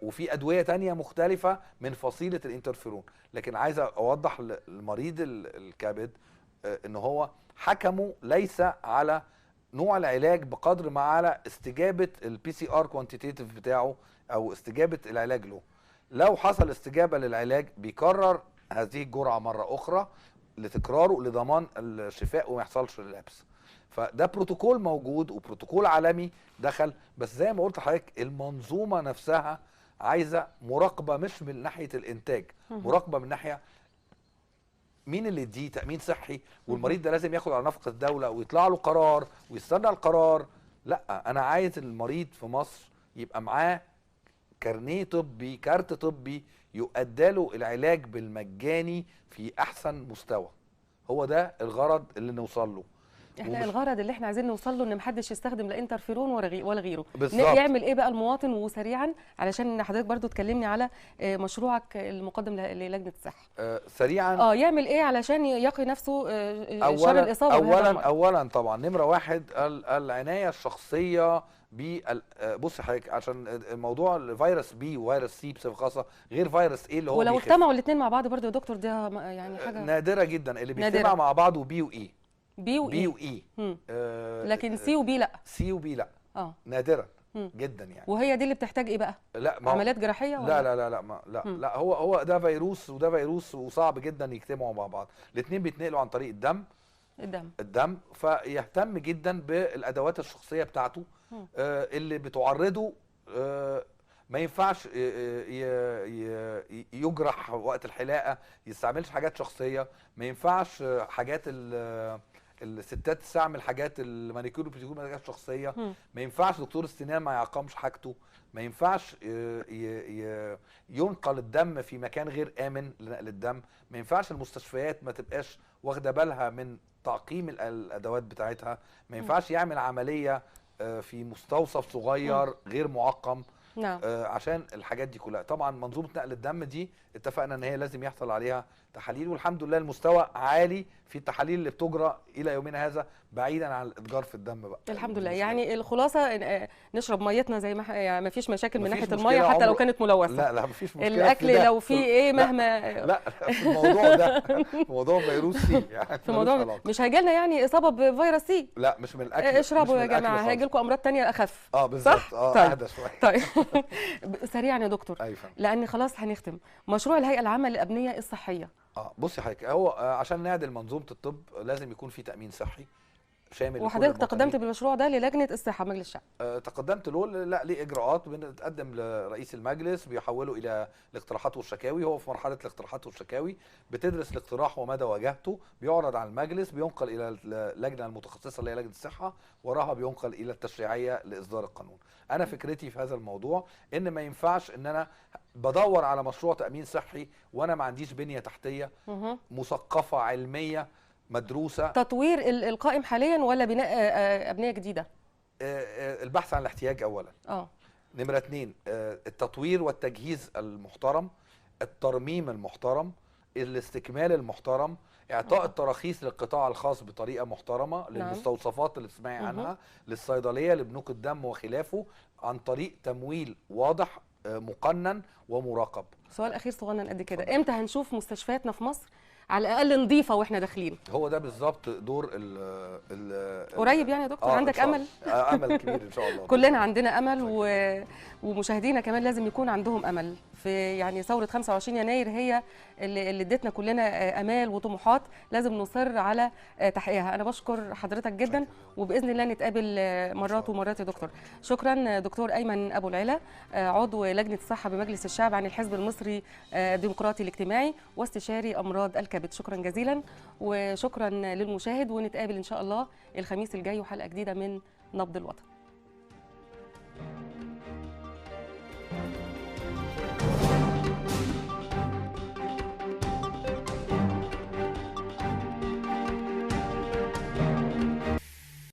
وفي ادويه تانية مختلفه من فصيله الانترفيرون. لكن عايز اوضح للمريض الكبد ان هو حكمه ليس على نوع العلاج بقدر ما على استجابه البي سي ار كوانتيتيف بتاعه او استجابه العلاج له. لو حصل استجابه للعلاج بيكرر هذه الجرعه مره اخرى لتكراره لضمان الشفاء وما يحصلش للابس. فده بروتوكول موجود وبروتوكول عالمي دخل، بس زي ما قلت لحضرتك المنظومه نفسها عايزه مراقبه مش من ناحيه الانتاج، مراقبه من ناحيه مين اللي يديه تامين صحي، والمريض ده لازم ياخد على نفقه الدوله ويطلع له قرار ويستنى القرار. لا، انا عايز المريض في مصر يبقى معاه كارنيه طبي، كارت طبي يؤدى له العلاج بالمجاني في احسن مستوى. هو ده الغرض اللي نوصل له. احنا الغرض اللي احنا عايزين نوصل له ان محدش يستخدم لا انترفيرون ولا غيره. بالظبط. يعمل ايه بقى المواطن وسريعا علشان حضرتك برضو تكلمني على مشروعك المقدم للجنه الصحه. سريعا. يعمل ايه علشان يقي نفسه شر الاصابه بهذا المرض؟ اولا طبعا نمره واحد العنايه الشخصيه. بص حضرتك، عشان الموضوع فيروس بي وفيروس سي بصفه خاصه غير فيروس ايه اللي هو ولو اجتمعوا الاثنين مع بعض برضو يا دكتور ده يعني حاجه نادره جدا اللي بيجتمع مع بعضه بي واي. بي واي لكن سي وبي لا. سي وبي لا. نادرا جدا يعني. وهي دي اللي بتحتاج ايه بقى؟ لا عمليات جراحيه ولا؟ لا هو ده فيروس وده فيروس وصعب جدا يجتمعوا مع بعض. الاثنين بيتنقلوا عن طريق الدم. فيهتم جدا بالادوات الشخصيه بتاعته اللي بتعرضه. ما ينفعش يجرح وقت الحلاقه، ما يستعملش حاجات شخصيه، ما ينفعش حاجات الستات تستعمل حاجات المانيكير والبيديكير حاجات شخصيه، ما ينفعش دكتور السنان ما يعقمش حاجته، ما ينفعش ينقل الدم في مكان غير امن لنقل الدم، ما ينفعش المستشفيات ما تبقاش واخده بالها من تعقيم الادوات بتاعتها، ما ينفعش يعمل عمليه في مستوصف صغير غير معقم. نعم. عشان الحاجات دي كلها. طبعا منظومه نقل الدم دي اتفقنا ان هي لازم يحصل عليها تحاليل، والحمد لله المستوى عالي في التحاليل اللي بتجرى الى يومنا هذا بعيدا عن الاتجار في الدم بقى. الحمد لله. يعني الخلاصه نشرب ميتنا زي ما يعني ما فيش مشاكل من ناحيه الميه حتى لو كانت ملوثه. لا مفيش مشكله. الاكل لو في ايه مهما لا في الموضوع ده موضوع فيروس سي يعني في موضوع مش هيجي لنا يعني اصابه بفيروس سي. لا مش من الاكل. اشربوا يا جماعه هيجي لكم امراض ثانيه اخف. بالظبط. اهدى شويه. طيب سريعا يا دكتور. أيوة. لان خلاص هنختم مشروع الهيئه العامه للابنيه الصحيه. بصي حضرتك، هو عشان نعدل منظومه الطب لازم يكون في تامين صحي شامل. وحضرتك تقدمت بالمشروع ده للجنه الصحه مجلس الشعب؟ تقدمت له. لا ليه اجراءات بنتقدم لرئيس المجلس بيحوله الى الاقتراحات والشكاوي. هو في مرحله الاقتراحات والشكاوي بتدرس الاقتراح ومدى واجهته، بيعرض على المجلس، بينقل الى اللجنه المتخصصه اللي هي لجنه الصحه، وراها بينقل الى التشريعيه لاصدار القانون. انا فكرتي في هذا الموضوع ان ما ينفعش ان انا بدور على مشروع تامين صحي وانا ما عنديش بنيه تحتيه مثقفه علميه مدروسه. تطوير القائم حاليا ولا بناء ابنيه جديده؟ البحث عن الاحتياج اولا. نمره 2 التطوير والتجهيز المحترم، الترميم المحترم، الاستكمال المحترم، اعطاء التراخيص للقطاع الخاص بطريقه محترمه، للمستوصفات اللي تسمعي عنها، للصيدليه، لبنوك الدم وخلافه، عن طريق تمويل واضح مقنن ومراقب. سؤال اخير صغنن قد كده، امتى هنشوف مستشفياتنا في مصر على الاقل نظيفه واحنا داخلين؟ هو ده بالظبط دور ال قريب يعني يا دكتور. عندك امل؟ امل كبير ان شاء الله. كلنا عندنا امل ومشاهدينا كمان لازم يكون عندهم امل في يعني ثوره 25 يناير هي اللي ادتنا كلنا امال وطموحات لازم نصر على تحقيقها. انا بشكر حضرتك جدا وباذن الله نتقابل مرات ومرات يا دكتور. شكرا دكتور ايمن ابو العلا، عضو لجنه الصحه بمجلس الشعب عن الحزب المصري الديمقراطي الاجتماعي واستشاري امراض الكبد. شكرا جزيلا وشكرا للمشاهد، ونتقابل ان شاء الله الخميس الجاي وحلقه جديده من نبض الوطن.